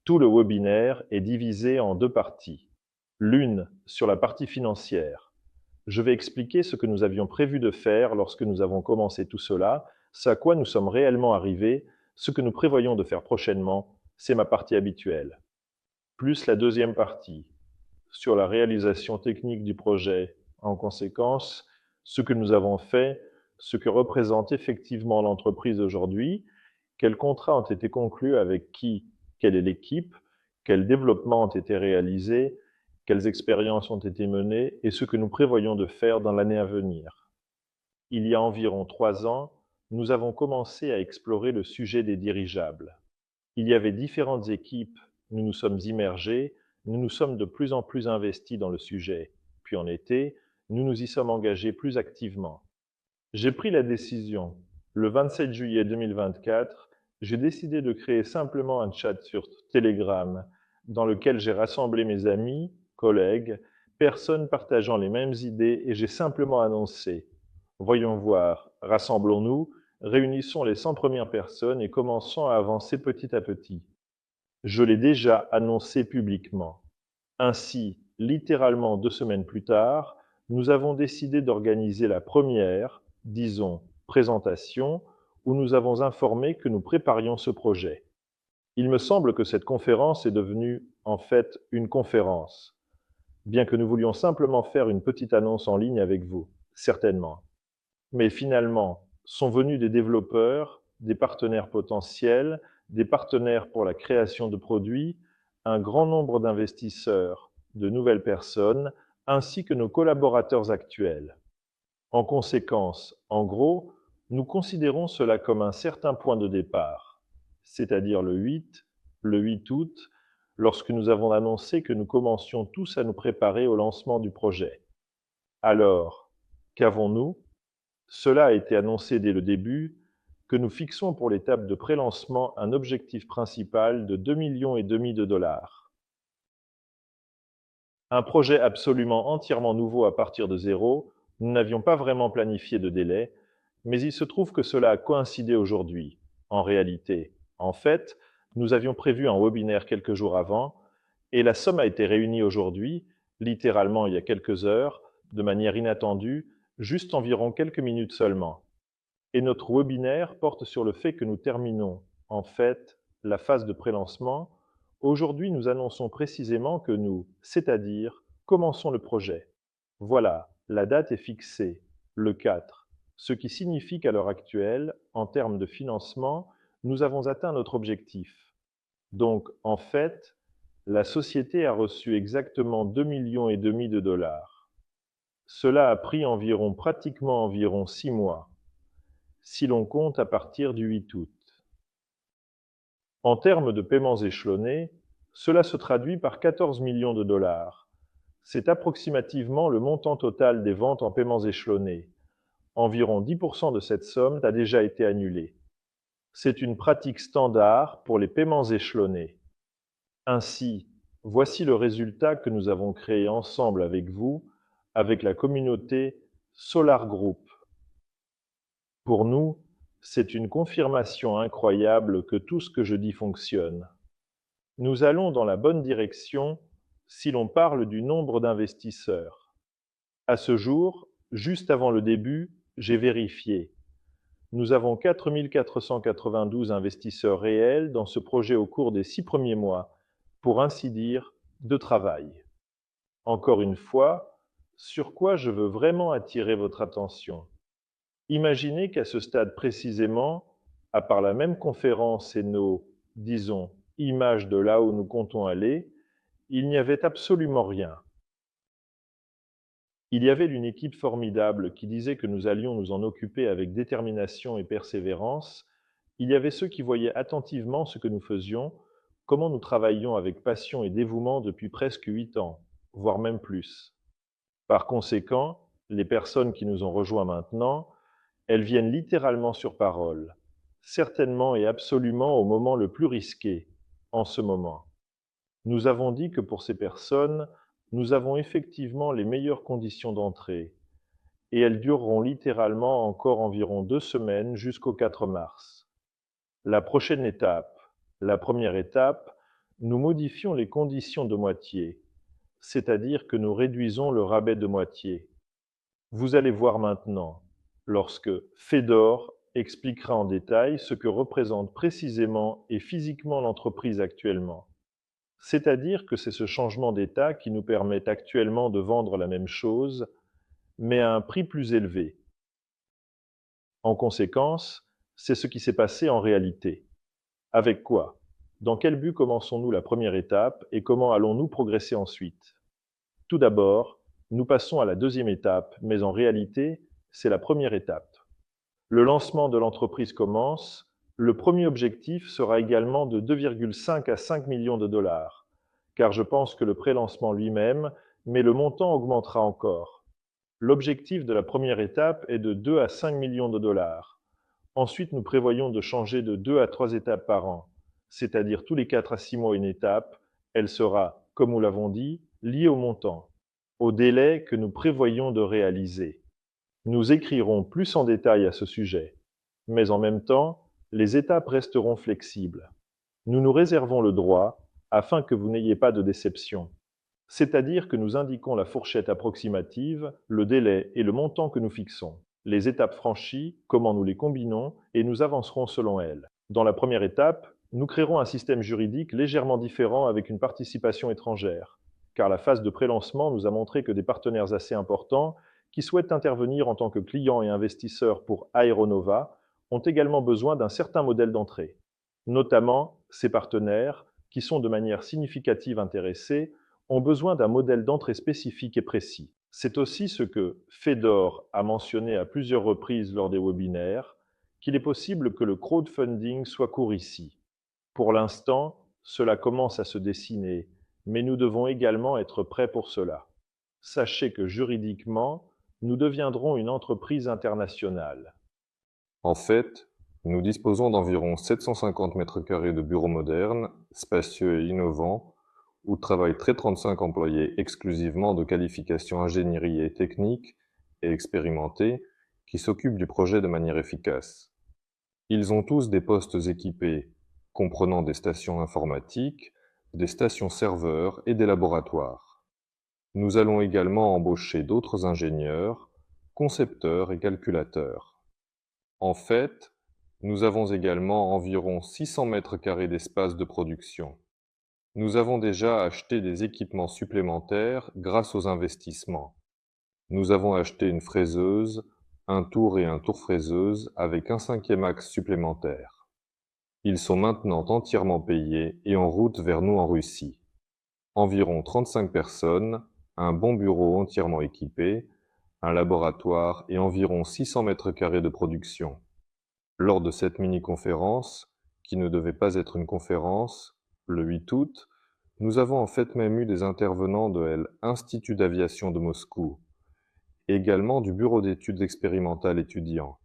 Tout le webinaire est divisé en deux parties. L'une sur la partie financière. Je vais expliquer ce que nous avions prévu de faire lorsque nous avons commencé tout cela, ce à quoi nous sommes réellement arrivés, ce que nous prévoyons de faire prochainement, c'est ma partie habituelle. Plus la deuxième partie, sur la réalisation technique du projet, en conséquence, ce que nous avons fait, ce que représente effectivement l'entreprise aujourd'hui, quels contrats ont été conclus avec qui, quelle est l'équipe, quels développements ont été réalisés, quelles expériences ont été menées et ce que nous prévoyons de faire dans l'année à venir. Il y a environ 3 ans, nous avons commencé à explorer le sujet des dirigeables. Il y avait différentes équipes, nous nous sommes immergés, nous nous sommes de plus en plus investis dans le sujet. Puis en été, nous nous y sommes engagés plus activement. J'ai pris la décision, le 27 juillet 2024, j'ai décidé de créer simplement un chat sur Telegram dans lequel j'ai rassemblé mes amis, collègues, personnes partageant les mêmes idées et j'ai simplement annoncé: voyons voir, rassemblons-nous, réunissons les 100 premières personnes et commençons à avancer petit à petit. Je l'ai déjà annoncé publiquement. Ainsi, littéralement 2 semaines plus tard, nous avons décidé d'organiser la première, disons, présentation, où nous avons informé que nous préparions ce projet. Il me semble que cette conférence est devenue, en fait, une conférence, bien que nous voulions simplement faire une petite annonce en ligne avec vous, certainement. Mais finalement, sont venus des développeurs, des partenaires potentiels, des partenaires pour la création de produits, un grand nombre d'investisseurs, de nouvelles personnes, ainsi que nos collaborateurs actuels. En conséquence, en gros, nous considérons cela comme un certain point de départ, c'est-à-dire le 8 août, lorsque nous avons annoncé que nous commencions tous à nous préparer au lancement du projet. Alors, qu'avons-nous? Cela a été annoncé dès le début, que nous fixons pour l'étape de pré-lancement un objectif principal de 2,5 millions de dollars. Un projet absolument entièrement nouveau à partir de zéro, nous n'avions pas vraiment planifié de délai, mais il se trouve que cela a coïncidé aujourd'hui. En réalité, en fait, nous avions prévu un webinaire quelques jours avant, et la somme a été réunie aujourd'hui, littéralement il y a quelques heures, de manière inattendue, juste environ quelques minutes seulement. Et notre webinaire porte sur le fait que nous terminons, en fait, la phase de pré-lancement. Aujourd'hui, nous annonçons précisément que nous, c'est-à-dire, commençons le projet. Voilà, la date est fixée, le 4, ce qui signifie qu'à l'heure actuelle, en termes de financement, nous avons atteint notre objectif. Donc, en fait, la société a reçu exactement 2,5 millions de dollars. Cela a pris pratiquement environ 6 mois, si l'on compte à partir du 8 août. En termes de paiements échelonnés, cela se traduit par 14 millions de dollars. C'est approximativement le montant total des ventes en paiements échelonnés. Environ 10% de cette somme a déjà été annulée. C'est une pratique standard pour les paiements échelonnés. Ainsi, voici le résultat que nous avons créé ensemble avec vous, avec la communauté Solar Group. Pour nous, c'est une confirmation incroyable que tout ce que je dis fonctionne. Nous allons dans la bonne direction si l'on parle du nombre d'investisseurs. À ce jour, juste avant le début, j'ai vérifié. Nous avons 4 492 investisseurs réels dans ce projet au cours des 6 premiers mois, pour ainsi dire, de travail. Encore une fois, sur quoi je veux vraiment attirer votre attention? Imaginez qu'à ce stade précisément, à part la même conférence et nos, disons, images de là où nous comptons aller, il n'y avait absolument rien. Il y avait une équipe formidable qui disait que nous allions nous en occuper avec détermination et persévérance. Il y avait ceux qui voyaient attentivement ce que nous faisions, comment nous travaillions avec passion et dévouement depuis presque 8 ans, voire même plus. Par conséquent, les personnes qui nous ont rejoints maintenant, elles viennent littéralement sur parole, certainement et absolument au moment le plus risqué, en ce moment. Nous avons dit que pour ces personnes, nous avons effectivement les meilleures conditions d'entrée, et elles dureront littéralement encore environ 2 semaines jusqu'au 4 mars. La prochaine étape, la première étape, nous modifions les conditions de moitié, c'est-à-dire que nous réduisons le rabais de moitié. Vous allez voir maintenant, lorsque Fedor expliquera en détail ce que représente précisément et physiquement l'entreprise actuellement. C'est-à-dire que c'est ce changement d'état qui nous permet actuellement de vendre la même chose, mais à un prix plus élevé. En conséquence, c'est ce qui s'est passé en réalité. Avec quoi? Dans quel but commençons-nous la première étape et comment allons-nous progresser ensuite? Tout d'abord, nous passons à la deuxième étape, mais en réalité, c'est la première étape. Le lancement de l'entreprise commence. Le premier objectif sera également de 2,5 à 5 millions de dollars, car je pense que le pré-lancement lui-même, mais le montant augmentera encore. L'objectif de la première étape est de 2 à 5 millions de dollars. Ensuite, nous prévoyons de changer de 2 à 3 étapes par an, c'est-à-dire tous les 4 à 6 mois une étape. Elle sera, comme nous l'avons dit, liée au montant, au délai que nous prévoyons de réaliser. Nous écrirons plus en détail à ce sujet, mais en même temps, les étapes resteront flexibles. Nous nous réservons le droit, afin que vous n'ayez pas de déception. C'est-à-dire que nous indiquons la fourchette approximative, le délai et le montant que nous fixons, les étapes franchies, comment nous les combinons, et nous avancerons selon elles. Dans la première étape, nous créerons un système juridique légèrement différent avec une participation étrangère, car la phase de pré-lancement nous a montré que des partenaires assez importants qui souhaitent intervenir en tant que clients et investisseurs pour Aeronova ont également besoin d'un certain modèle d'entrée. Notamment, ces partenaires, qui sont de manière significative intéressés, ont besoin d'un modèle d'entrée spécifique et précis. C'est aussi ce que Fedor a mentionné à plusieurs reprises lors des webinaires, qu'il est possible que le crowdfunding soit court ici. Pour l'instant, cela commence à se dessiner, mais nous devons également être prêts pour cela. Sachez que juridiquement, nous deviendrons une entreprise internationale. En fait, nous disposons d'environ 750 mètres carrés de bureaux modernes, spacieux et innovants, où travaillent 35 employés exclusivement de qualifications ingénierie et technique et expérimentés qui s'occupent du projet de manière efficace. Ils ont tous des postes équipés, comprenant des stations informatiques, des stations serveurs et des laboratoires. Nous allons également embaucher d'autres ingénieurs, concepteurs et calculateurs. En fait, nous avons également environ 600 mètres carrés d'espace de production. Nous avons déjà acheté des équipements supplémentaires grâce aux investissements. Nous avons acheté une fraiseuse, un tour et un tour-fraiseuse avec un 5e axe supplémentaire. Ils sont maintenant entièrement payés et en route vers nous en Russie. Environ 35 personnes, un bon bureau entièrement équipé, un laboratoire et environ 600 mètres carrés de production. Lors de cette mini-conférence, qui ne devait pas être une conférence, le 8 août, nous avons en fait même eu des intervenants de l'Institut d'aviation de Moscou, également du Bureau d'études expérimentales étudiants.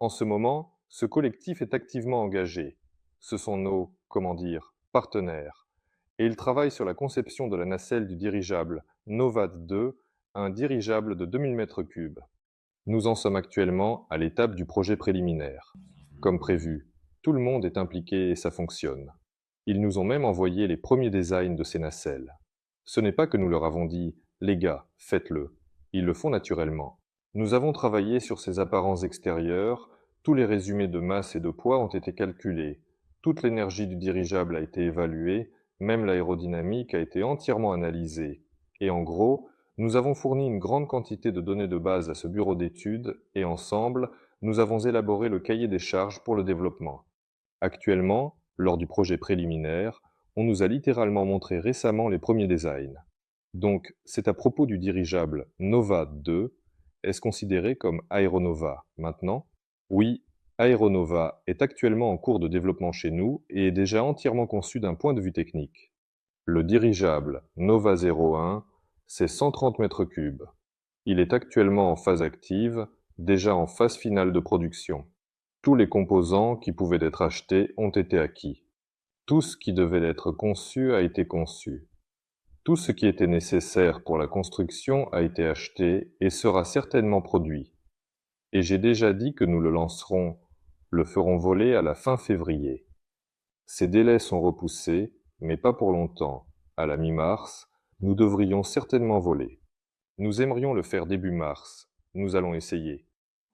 En ce moment, ce collectif est activement engagé. Ce sont nos, partenaires. Et ils travaillent sur la conception de la nacelle du dirigeable Novad 2, un dirigeable de 2000 m3. Nous en sommes actuellement à l'étape du projet préliminaire. Comme prévu, tout le monde est impliqué et ça fonctionne. Ils nous ont même envoyé les premiers designs de ces nacelles. Ce n'est pas que nous leur avons dit « Les gars, faites-le ». Ils le font naturellement. Nous avons travaillé sur ces apparences extérieures, tous les résumés de masse et de poids ont été calculés, toute l'énergie du dirigeable a été évaluée, même l'aérodynamique a été entièrement analysée. Et en gros, nous avons fourni une grande quantité de données de base à ce bureau d'études et ensemble, nous avons élaboré le cahier des charges pour le développement. Actuellement, lors du projet préliminaire, on nous a littéralement montré récemment les premiers designs. Donc, c'est à propos du dirigeable Nova 2. Est-ce considéré comme Aeronova maintenant? Oui, Aeronova est actuellement en cours de développement chez nous et est déjà entièrement conçu d'un point de vue technique. Le dirigeable Nova 01, c'est 130 m3. Il est actuellement en phase active, déjà en phase finale de production. Tous les composants qui pouvaient être achetés ont été acquis. Tout ce qui devait être conçu a été conçu. Tout ce qui était nécessaire pour la construction a été acheté et sera certainement produit. Et j'ai déjà dit que nous le ferons voler à la fin février. Ces délais sont repoussés, mais pas pour longtemps. À la mi-mars, nous devrions certainement voler. Nous aimerions le faire début mars. Nous allons essayer.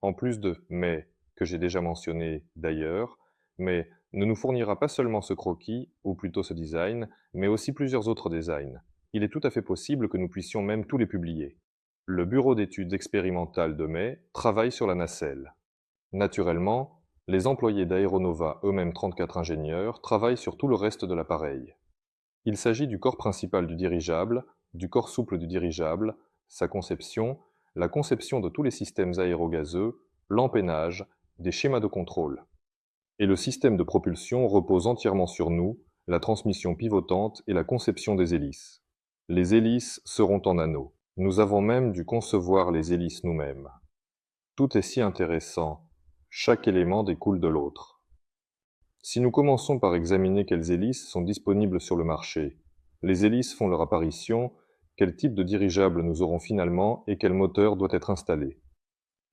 En plus de mais, que j'ai déjà mentionné d'ailleurs, mais ne nous fournira pas seulement ce croquis, ou plutôt ce design, mais aussi plusieurs autres designs. Il est tout à fait possible que nous puissions même tous les publier. Le bureau d'études expérimentales de mai travaille sur la nacelle. Naturellement, les employés d'Aeronova, eux-mêmes 34 ingénieurs, travaillent sur tout le reste de l'appareil. Il s'agit du corps principal du dirigeable, du corps souple du dirigeable, sa conception, la conception de tous les systèmes aérogazeux, l'empennage, des schémas de contrôle. Et le système de propulsion repose entièrement sur nous, la transmission pivotante et la conception des hélices. Les hélices seront en anneaux. Nous avons même dû concevoir les hélices nous-mêmes. Tout est si intéressant. Chaque élément découle de l'autre. Si nous commençons par examiner quelles hélices sont disponibles sur le marché, les hélices font leur apparition, quel type de dirigeable nous aurons finalement et quel moteur doit être installé.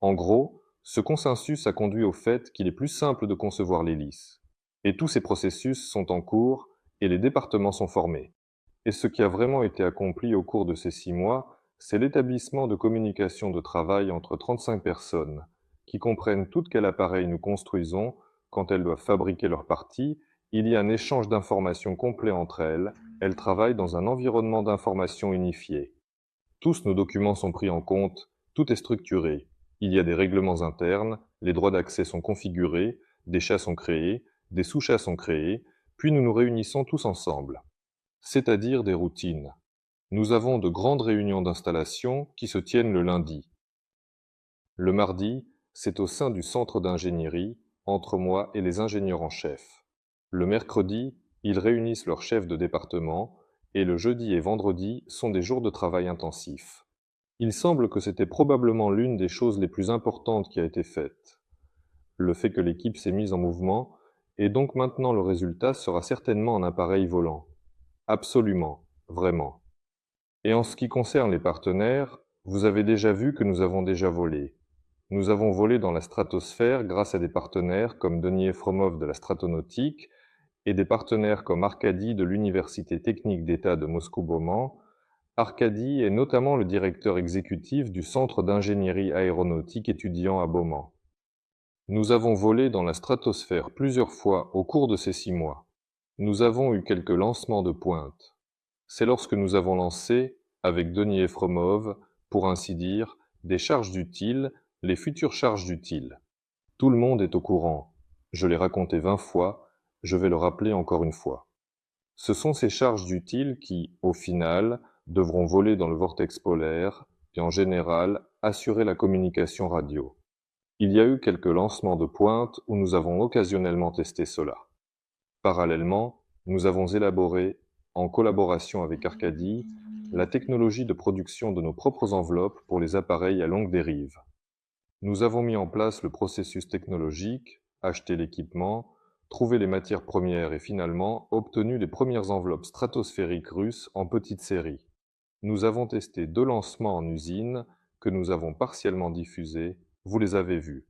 En gros, ce consensus a conduit au fait qu'il est plus simple de concevoir l'hélice. Et tous ces processus sont en cours et les départements sont formés. Et ce qui a vraiment été accompli au cours de ces 6 mois, c'est l'établissement de communications de travail entre 35 personnes, qui comprennent tout quel appareil nous construisons. Quand elles doivent fabriquer leurs parties, il y a un échange d'informations complet entre elles travaillent dans un environnement d'information unifié. Tous nos documents sont pris en compte, tout est structuré. Il y a des règlements internes, les droits d'accès sont configurés, des chats sont créés, des sous-chats sont créés, puis nous nous réunissons tous ensemble. C'est-à-dire des routines. Nous avons de grandes réunions d'installation qui se tiennent le lundi. Le mardi, c'est au sein du centre d'ingénierie, entre moi et les ingénieurs en chef. Le mercredi, ils réunissent leurs chefs de département, et le jeudi et vendredi sont des jours de travail intensifs. Il semble que c'était probablement l'une des choses les plus importantes qui a été faite. Le fait que l'équipe s'est mise en mouvement, et donc maintenant le résultat sera certainement un appareil volant. Absolument, vraiment. Et en ce qui concerne les partenaires, vous avez déjà vu que nous avons déjà volé. Nous avons volé dans la stratosphère grâce à des partenaires comme Denis Efremov de la Stratonautique et des partenaires comme Arkady de l'Université technique d'État de Moscou-Bauman. Arkady est notamment le directeur exécutif du Centre d'ingénierie aéronautique étudiant à Bauman. Nous avons volé dans la stratosphère plusieurs fois au cours de ces 6 mois. Nous avons eu quelques lancements de pointe. C'est lorsque nous avons lancé, avec Denis Efremov, pour ainsi dire, des charges d'utiles, les futures charges d'utiles. Tout le monde est au courant. Je l'ai raconté 20 fois, je vais le rappeler encore une fois. Ce sont ces charges d'utiles qui, au final, devront voler dans le vortex polaire et en général assurer la communication radio. Il y a eu quelques lancements de pointe où nous avons occasionnellement testé cela. Parallèlement, nous avons élaboré, en collaboration avec Arkady, la technologie de production de nos propres enveloppes pour les appareils à longue dérive. Nous avons mis en place le processus technologique, acheté l'équipement, trouvé les matières premières et finalement obtenu les premières enveloppes stratosphériques russes en petite série. Nous avons testé 2 lancements en usine que nous avons partiellement diffusés, vous les avez vus.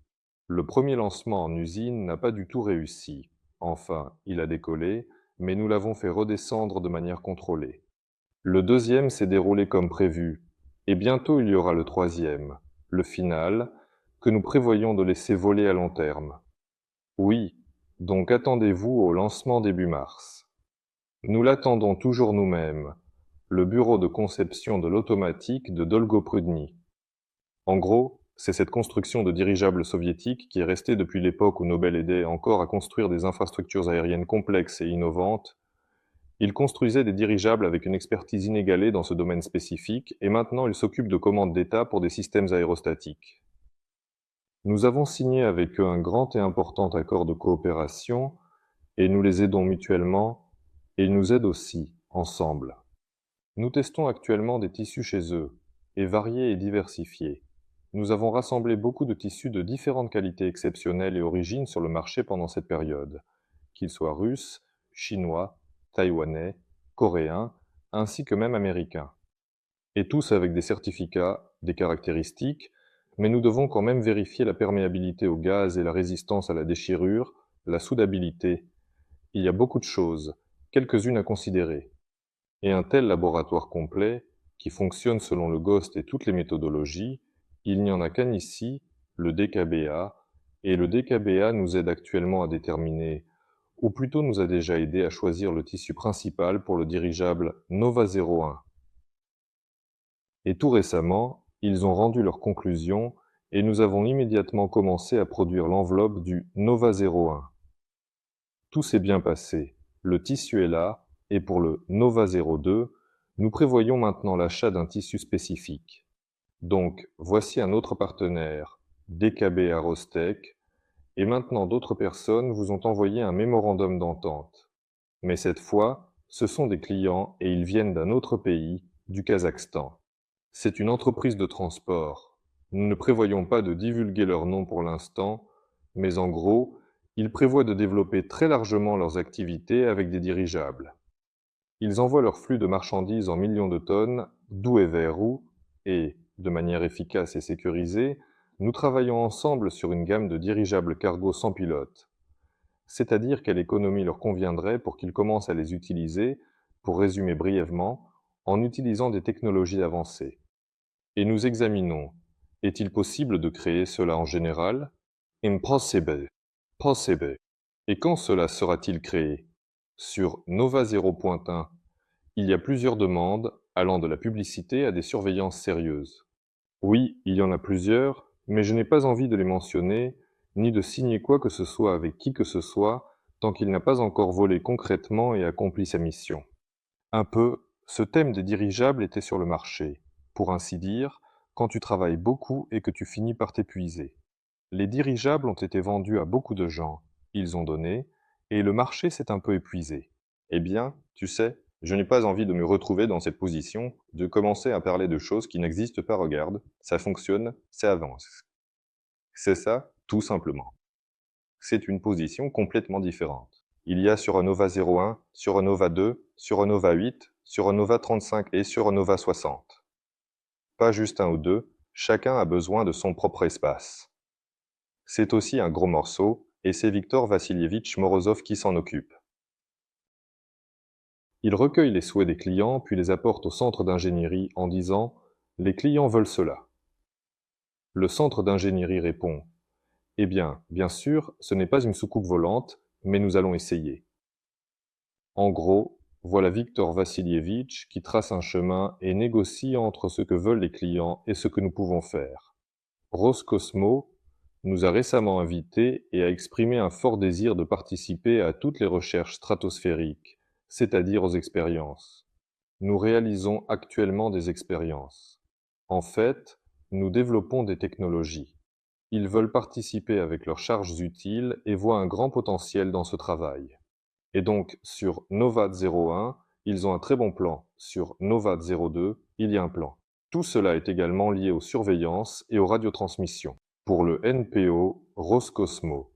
Le premier lancement en usine n'a pas du tout réussi. Enfin, il a décollé, mais nous l'avons fait redescendre de manière contrôlée. Le deuxième s'est déroulé comme prévu, et bientôt il y aura le troisième, le final, que nous prévoyons de laisser voler à long terme. Oui, donc attendez-vous au lancement début mars. Nous l'attendons toujours nous-mêmes, le bureau de conception de l'automatique de Dolgoprudny. En gros, c'est cette construction de dirigeables soviétiques qui est restée depuis l'époque où Nobel aidait encore à construire des infrastructures aériennes complexes et innovantes. Il construisait des dirigeables avec une expertise inégalée dans ce domaine spécifique, et maintenant il s'occupe de commandes d'État pour des systèmes aérostatiques. Nous avons signé avec eux un grand et important accord de coopération, et nous les aidons mutuellement, et ils nous aident aussi, ensemble. Nous testons actuellement des tissus chez eux, et variés et diversifiés. Nous avons rassemblé beaucoup de tissus de différentes qualités exceptionnelles et origines sur le marché pendant cette période, qu'ils soient russes, chinois, taïwanais, coréens, ainsi que même américains. Et tous avec des certificats, des caractéristiques, mais nous devons quand même vérifier la perméabilité au gaz et la résistance à la déchirure, la soudabilité. Il y a beaucoup de choses, quelques-unes à considérer. Et un tel laboratoire complet, qui fonctionne selon le GHOST et toutes les méthodologies, il n'y en a qu'un ici, le DKBA, et le DKBA nous aide actuellement à déterminer, ou plutôt nous a déjà aidé à choisir le tissu principal pour le dirigeable Nova 01. Et tout récemment, ils ont rendu leurs conclusions et nous avons immédiatement commencé à produire l'enveloppe du Nova 01. Tout s'est bien passé, le tissu est là, et pour le Nova 02, nous prévoyons maintenant l'achat d'un tissu spécifique. Donc, voici un autre partenaire, DKB Arostec, et maintenant d'autres personnes vous ont envoyé un mémorandum d'entente. Mais cette fois, ce sont des clients et ils viennent d'un autre pays, du Kazakhstan. C'est une entreprise de transport. Nous ne prévoyons pas de divulguer leur nom pour l'instant, mais en gros, ils prévoient de développer très largement leurs activités avec des dirigeables. Ils envoient leur flux de marchandises en millions de tonnes, d'où et vers où, et, de manière efficace et sécurisée, nous travaillons ensemble sur une gamme de dirigeables cargo sans pilote. C'est-à-dire quelle économie leur conviendrait pour qu'ils commencent à les utiliser, pour résumer brièvement, en utilisant des technologies avancées. Et nous examinons, est-il possible de créer cela en général? Impossible. Possible. Et quand cela sera-t-il créé? Sur Nova 0.1, il y a plusieurs demandes allant de la publicité à des surveillances sérieuses. Oui, il y en a plusieurs, mais je n'ai pas envie de les mentionner, ni de signer quoi que ce soit avec qui que ce soit, tant qu'il n'a pas encore volé concrètement et accompli sa mission. Un peu, ce thème des dirigeables était sur le marché. Pour ainsi dire, quand tu travailles beaucoup et que tu finis par t'épuiser. Les dirigeables ont été vendus à beaucoup de gens, ils ont donné, et le marché s'est un peu épuisé. Eh bien, tu sais, je n'ai pas envie de me retrouver dans cette position, de commencer à parler de choses qui n'existent pas, regarde, ça fonctionne, ça avance. C'est ça, tout simplement. C'est une position complètement différente. Il y a sur un Nova 01, sur un Nova 2, sur un Nova 8, sur un Nova 35 et sur un Nova 60. Pas juste un ou deux, chacun a besoin de son propre espace. C'est aussi un gros morceau, et c'est Viktor Vassilievitch Morozov qui s'en occupe. Il recueille les souhaits des clients, puis les apporte au centre d'ingénierie en disant « Les clients veulent cela ». Le centre d'ingénierie répond « Eh bien, bien sûr, ce n'est pas une soucoupe volante, mais nous allons essayer ». En gros, voilà Viktor Vassilievitch qui trace un chemin et négocie entre ce que veulent les clients et ce que nous pouvons faire. Roscosmo nous a récemment invités et a exprimé un fort désir de participer à toutes les recherches stratosphériques, c'est-à-dire aux expériences. Nous réalisons actuellement des expériences. En fait, nous développons des technologies. Ils veulent participer avec leurs charges utiles et voient un grand potentiel dans ce travail. Et donc, sur Nova 01, ils ont un très bon plan. Sur Nova 02, il y a un plan. Tout cela est également lié aux surveillances et aux radiotransmissions. Pour le NPO Roscosmo.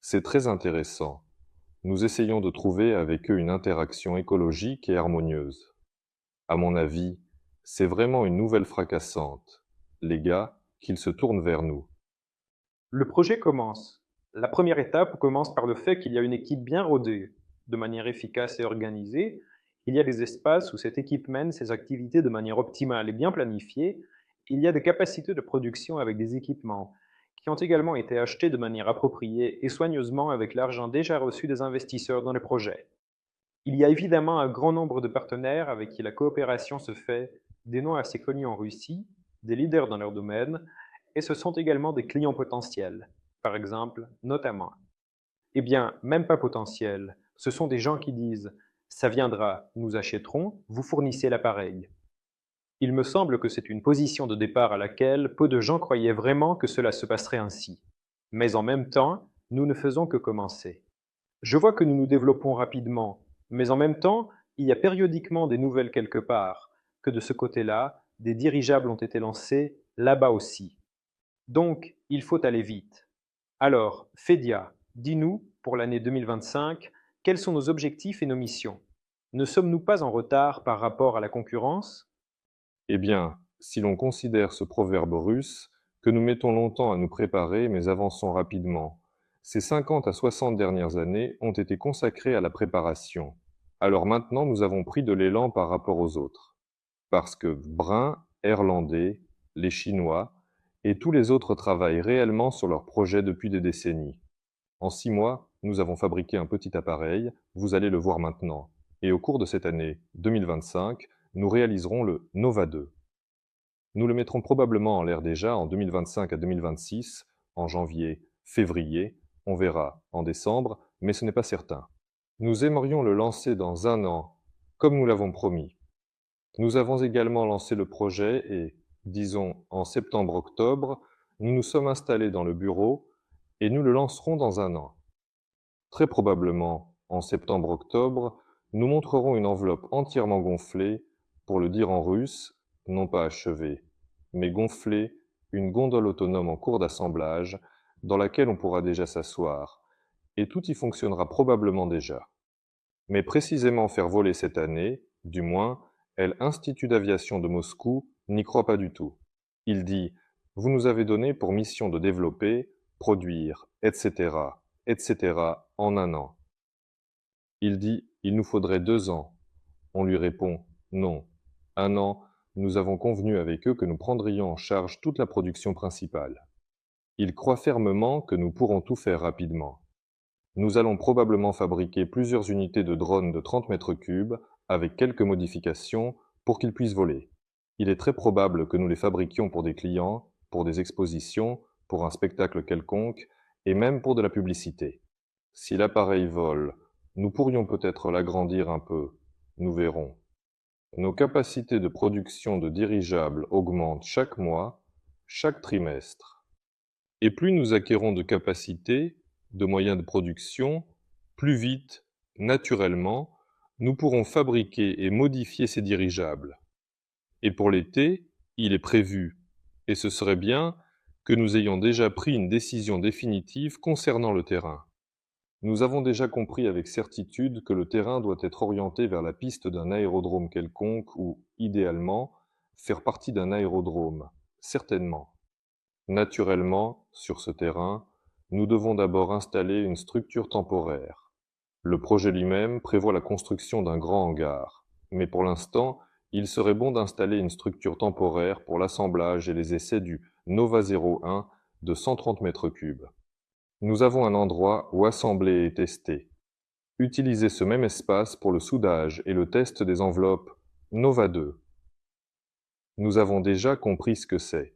C'est très intéressant. Nous essayons de trouver avec eux une interaction écologique et harmonieuse. À mon avis, c'est vraiment une nouvelle fracassante. Les gars, qu'ils se tournent vers nous. Le projet commence. La première étape commence par le fait qu'il y a une équipe bien rodée. De manière efficace et organisée, il y a des espaces où cette équipe mène ses activités de manière optimale et bien planifiée. Il y a des capacités de production avec des équipements qui ont également été achetés de manière appropriée et soigneusement avec l'argent déjà reçu des investisseurs dans le projet. Il y a évidemment un grand nombre de partenaires avec qui la coopération se fait, des noms assez connus en Russie, des leaders dans leur domaine, et ce sont également des clients potentiels, par exemple, notamment. Eh bien, même pas potentiels, ce sont des gens qui disent « ça viendra, nous achèterons, vous fournissez l'appareil ». Il me semble que c'est une position de départ à laquelle peu de gens croyaient vraiment que cela se passerait ainsi. Mais en même temps, nous ne faisons que commencer. Je vois que nous nous développons rapidement, mais en même temps, il y a périodiquement des nouvelles quelque part, que de ce côté-là, des dirigeables ont été lancés, là-bas aussi. Donc, il faut aller vite. Alors, Fedia, dis-nous, pour l'année 2025, quels sont nos objectifs et nos missions? Ne sommes-nous pas en retard par rapport à la concurrence? Eh bien, si l'on considère ce proverbe russe, que nous mettons longtemps à nous préparer mais avançons rapidement, Ces 50 à 60 dernières années ont été consacrées à la préparation. Alors maintenant, nous avons pris de l'élan par rapport aux autres. Parce que Brun, Erlandais, les Chinois et tous les autres travaillent réellement sur leurs projets depuis des décennies. En 6 mois, nous avons fabriqué un petit appareil, vous allez le voir maintenant. Et au cours de cette année 2025, nous réaliserons le Nova 2. Nous le mettrons probablement en l'air déjà en 2025 à 2026, en janvier, février, on verra en décembre, mais ce n'est pas certain. Nous aimerions le lancer dans 1 an, comme nous l'avons promis. Nous avons également lancé le projet et, disons, en septembre-octobre, nous nous sommes installés dans le bureau et nous le lancerons dans 1 an. Très probablement, en septembre-octobre, nous montrerons une enveloppe entièrement gonflée, pour le dire en russe, non pas achevée, mais gonflée, une gondole autonome en cours d'assemblage, dans laquelle on pourra déjà s'asseoir, et tout y fonctionnera probablement déjà. Mais précisément faire voler cette année, du moins, l'Institut d'aviation de Moscou n'y croit pas du tout. Il dit: vous nous avez donné pour mission de développer, produire, etc., etc., en 1 an. Il dit: il nous faudrait 2 ans. On lui répond: non. 1 an, nous avons convenu avec eux que nous prendrions en charge toute la production principale. Ils croient fermement que nous pourrons tout faire rapidement. Nous allons probablement fabriquer plusieurs unités de drones de 30 mètres cubes, avec quelques modifications, pour qu'ils puissent voler. Il est très probable que nous les fabriquions pour des clients, pour des expositions, pour un spectacle quelconque, et même pour de la publicité. Si l'appareil vole, nous pourrions peut-être l'agrandir un peu. Nous verrons. Nos capacités de production de dirigeables augmentent chaque mois, chaque trimestre. Et plus nous acquérons de capacités, de moyens de production, plus vite, naturellement, nous pourrons fabriquer et modifier ces dirigeables. Et pour l'été, il est prévu, et ce serait bien, que nous ayons déjà pris une décision définitive concernant le terrain. Nous avons déjà compris avec certitude que le terrain doit être orienté vers la piste d'un aérodrome quelconque ou, idéalement, faire partie d'un aérodrome, certainement. Naturellement, sur ce terrain, nous devons d'abord installer une structure temporaire. Le projet lui-même prévoit la construction d'un grand hangar, mais pour l'instant, il serait bon d'installer une structure temporaire pour l'assemblage et les essais du Nova 01 de 130 mètres cubes. Nous avons un endroit où assembler et tester. Utilisez ce même espace pour le soudage et le test des enveloppes Nova 2. Nous avons déjà compris ce que c'est.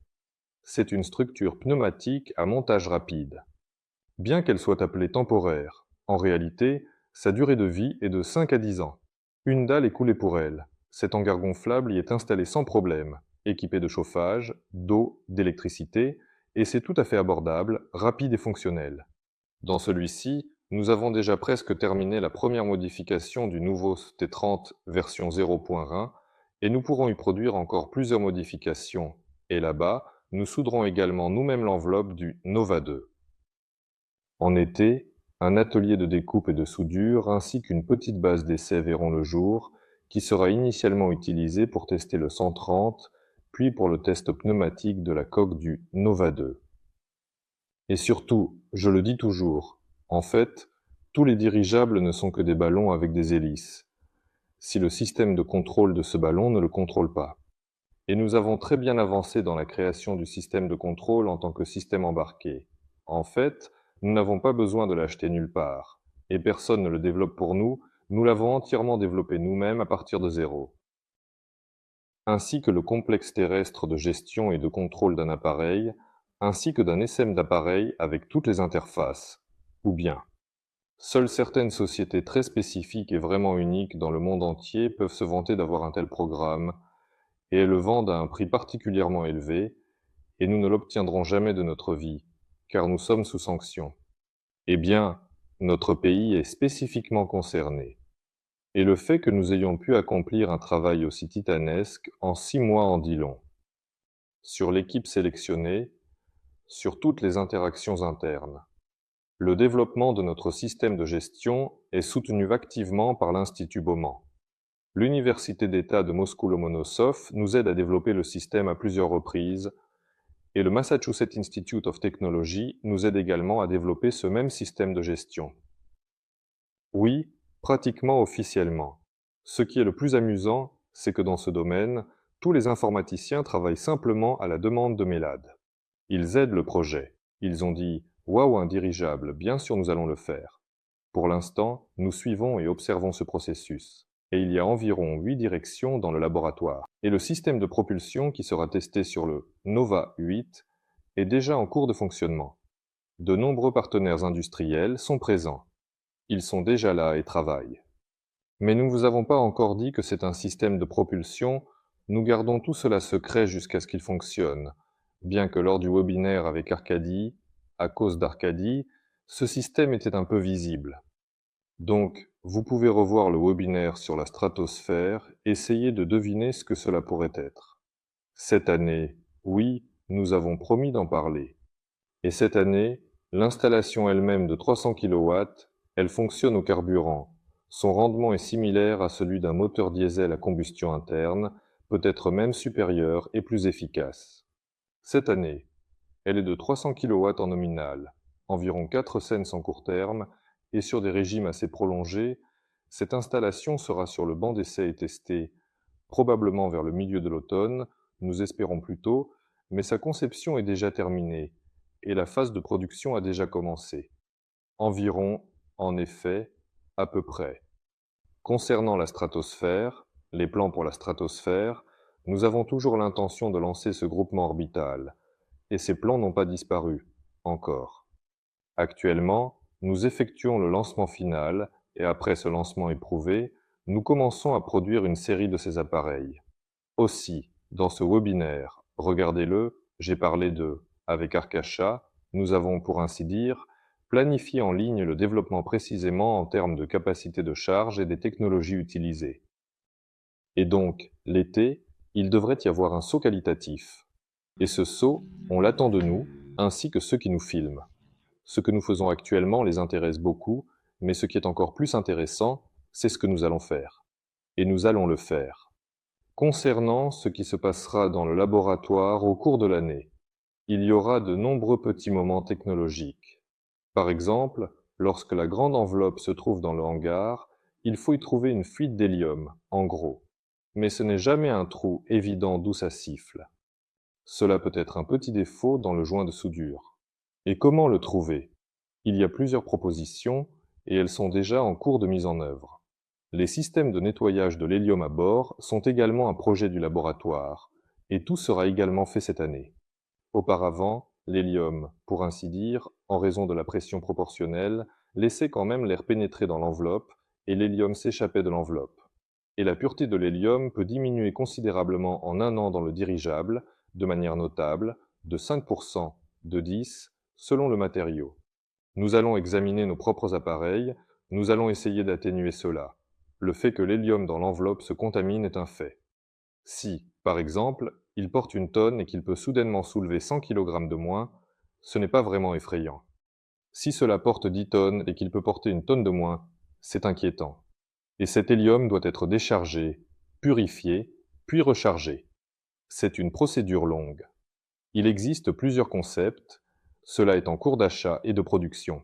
C'est une structure pneumatique à montage rapide. Bien qu'elle soit appelée temporaire, en réalité, sa durée de vie est de 5 à 10 ans. Une dalle est coulée pour elle. Cet hangar gonflable y est installé sans problème, équipé de chauffage, d'eau, d'électricité, et c'est tout à fait abordable, rapide et fonctionnel. Dans celui-ci, nous avons déjà presque terminé la première modification du nouveau T30 version 0.1, et nous pourrons y produire encore plusieurs modifications. Et là-bas, nous souderons également nous-mêmes l'enveloppe du Nova 2. En été, un atelier de découpe et de soudure ainsi qu'une petite base d'essai verront le jour, qui sera initialement utilisée pour tester le 130, puis pour le test pneumatique de la coque du Nova 2. Et surtout, je le dis toujours, en fait, tous les dirigeables ne sont que des ballons avec des hélices, si le système de contrôle de ce ballon ne le contrôle pas. Et nous avons très bien avancé dans la création du système de contrôle en tant que système embarqué. En fait, nous n'avons pas besoin de l'acheter nulle part, et personne ne le développe pour nous, nous l'avons entièrement développé nous-mêmes à partir de zéro. Ainsi que le complexe terrestre de gestion et de contrôle d'un appareil, ainsi que d'un SM d'appareil avec toutes les interfaces. Ou bien, seules certaines sociétés très spécifiques et vraiment uniques dans le monde entier peuvent se vanter d'avoir un tel programme, et elles le vendent à un prix particulièrement élevé, et nous ne l'obtiendrons jamais de notre vie, car nous sommes sous sanction. Eh bien, notre pays est spécifiquement concerné. Et le fait que nous ayons pu accomplir un travail aussi titanesque en 6 mois en dit long. Sur l'équipe sélectionnée, sur toutes les interactions internes. Le développement de notre système de gestion est soutenu activement par l'Institut Bauman. L'Université d'État de Moscou-Lomonosov nous aide à développer le système à plusieurs reprises, Et le Massachusetts Institute of Technology nous aide également à développer ce même système de gestion. Oui, pratiquement officiellement. Ce qui est le plus amusant, c'est que dans ce domaine, tous les informaticiens travaillent simplement à la demande de Mélade. Ils aident le projet. Ils ont dit « Waouh, un dirigeable, bien sûr nous allons le faire ». Pour l'instant, nous suivons et observons ce processus. Et il y a environ 8 directions dans le laboratoire. Et le système de propulsion qui sera testé sur le Nova 8 est déjà en cours de fonctionnement. De nombreux partenaires industriels sont présents. Ils sont déjà là et travaillent. Mais nous ne vous avons pas encore dit que c'est un système de propulsion. Nous gardons tout cela secret jusqu'à ce qu'il fonctionne, bien que lors du webinaire avec Arcadie, à cause d'Arcadie, ce système était un peu visible. Donc, vous pouvez revoir le webinaire sur la stratosphère, essayer de deviner ce que cela pourrait être. Cette année, oui, nous avons promis d'en parler. Et cette année, l'installation elle-même de 300 kW, elle fonctionne au carburant. Son rendement est similaire à celui d'un moteur diesel à combustion interne, peut-être même supérieur et plus efficace. Cette année, elle est de 300 kW en nominal, environ 4 cents en court terme, et sur des régimes assez prolongés, cette installation sera sur le banc d'essai et testée, probablement vers le milieu de l'automne, nous espérons plus tôt, mais sa conception est déjà terminée, et la phase de production a déjà commencé. Environ, en effet, à peu près. Concernant la stratosphère, les plans pour la stratosphère, nous avons toujours l'intention de lancer ce groupement orbital, et ces plans n'ont pas disparu, encore. Actuellement, nous effectuons le lancement final, et après ce lancement éprouvé, nous commençons à produire une série de ces appareils. Aussi, dans ce webinaire, regardez-le, j'ai parlé de « Avec Arcachat », nous avons, pour ainsi dire, planifié en ligne le développement précisément en termes de capacité de charge et des technologies utilisées. Et donc, l'été, il devrait y avoir un saut qualitatif. Et ce saut, on l'attend de nous, ainsi que ceux qui nous filment. Ce que nous faisons actuellement les intéresse beaucoup, mais ce qui est encore plus intéressant, c'est ce que nous allons faire. Et nous allons le faire. Concernant ce qui se passera dans le laboratoire au cours de l'année, il y aura de nombreux petits moments technologiques. Par exemple, lorsque la grande enveloppe se trouve dans le hangar, il faut y trouver une fuite d'hélium, en gros. Mais ce n'est jamais un trou évident d'où ça siffle. Cela peut être un petit défaut dans le joint de soudure. Et comment le trouver? Il y a plusieurs propositions, et elles sont déjà en cours de mise en œuvre. Les systèmes de nettoyage de l'hélium à bord sont également un projet du laboratoire, et tout sera également fait cette année. Auparavant, l'hélium, pour ainsi dire, en raison de la pression proportionnelle, laissait quand même l'air pénétrer dans l'enveloppe, et l'hélium s'échappait de l'enveloppe. Et la pureté de l'hélium peut diminuer considérablement en un an dans le dirigeable, de manière notable, de 5%, de 10%, selon le matériau. Nous allons examiner nos propres appareils, nous allons essayer d'atténuer cela. Le fait que l'hélium dans l'enveloppe se contamine est un fait. Si, par exemple, il porte une tonne et qu'il peut soudainement soulever 100 kg de moins, ce n'est pas vraiment effrayant. Si cela porte 10 tonnes et qu'il peut porter une tonne de moins, c'est inquiétant. Et cet hélium doit être déchargé, purifié, puis rechargé. C'est une procédure longue. Il existe plusieurs concepts, cela est en cours d'achat et de production.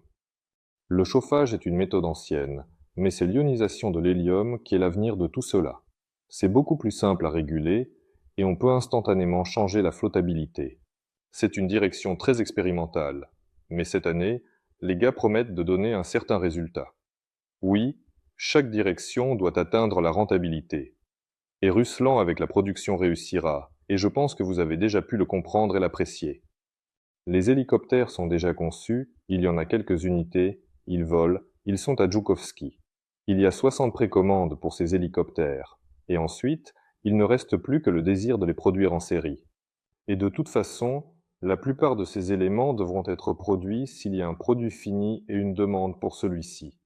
Le chauffage est une méthode ancienne, mais c'est l'ionisation de l'hélium qui est l'avenir de tout cela. C'est beaucoup plus simple à réguler, et on peut instantanément changer la flottabilité. C'est une direction très expérimentale, mais cette année, les gars promettent de donner un certain résultat. Oui, chaque direction doit atteindre la rentabilité. Et Ruslan avec la production réussira, et je pense que vous avez déjà pu le comprendre et l'apprécier. Les hélicoptères sont déjà conçus, il y en a quelques unités, ils volent, ils sont à Djoukowski. Il y a 60 précommandes pour ces hélicoptères, et ensuite, il ne reste plus que le désir de les produire en série. Et de toute façon, la plupart de ces éléments devront être produits s'il y a un produit fini et une demande pour celui-ci.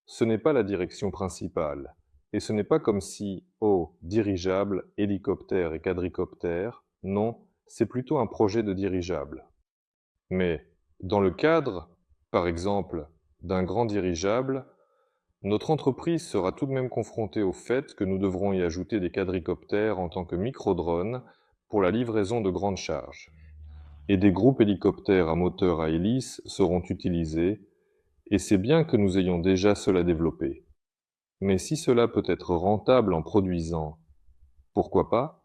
Ce n'est pas la direction principale, et ce n'est pas comme si, oh, dirigeable, hélicoptère et quadricoptère, non, c'est plutôt un projet de dirigeable. Mais, dans le cadre, par exemple, d'un grand dirigeable, notre entreprise sera tout de même confrontée au fait que nous devrons y ajouter des quadricoptères en tant que micro-drones pour la livraison de grandes charges. et des groupes hélicoptères à moteur à hélice seront utilisés, et c'est bien que nous ayons déjà cela développé. Mais si cela peut être rentable en produisant, pourquoi pas?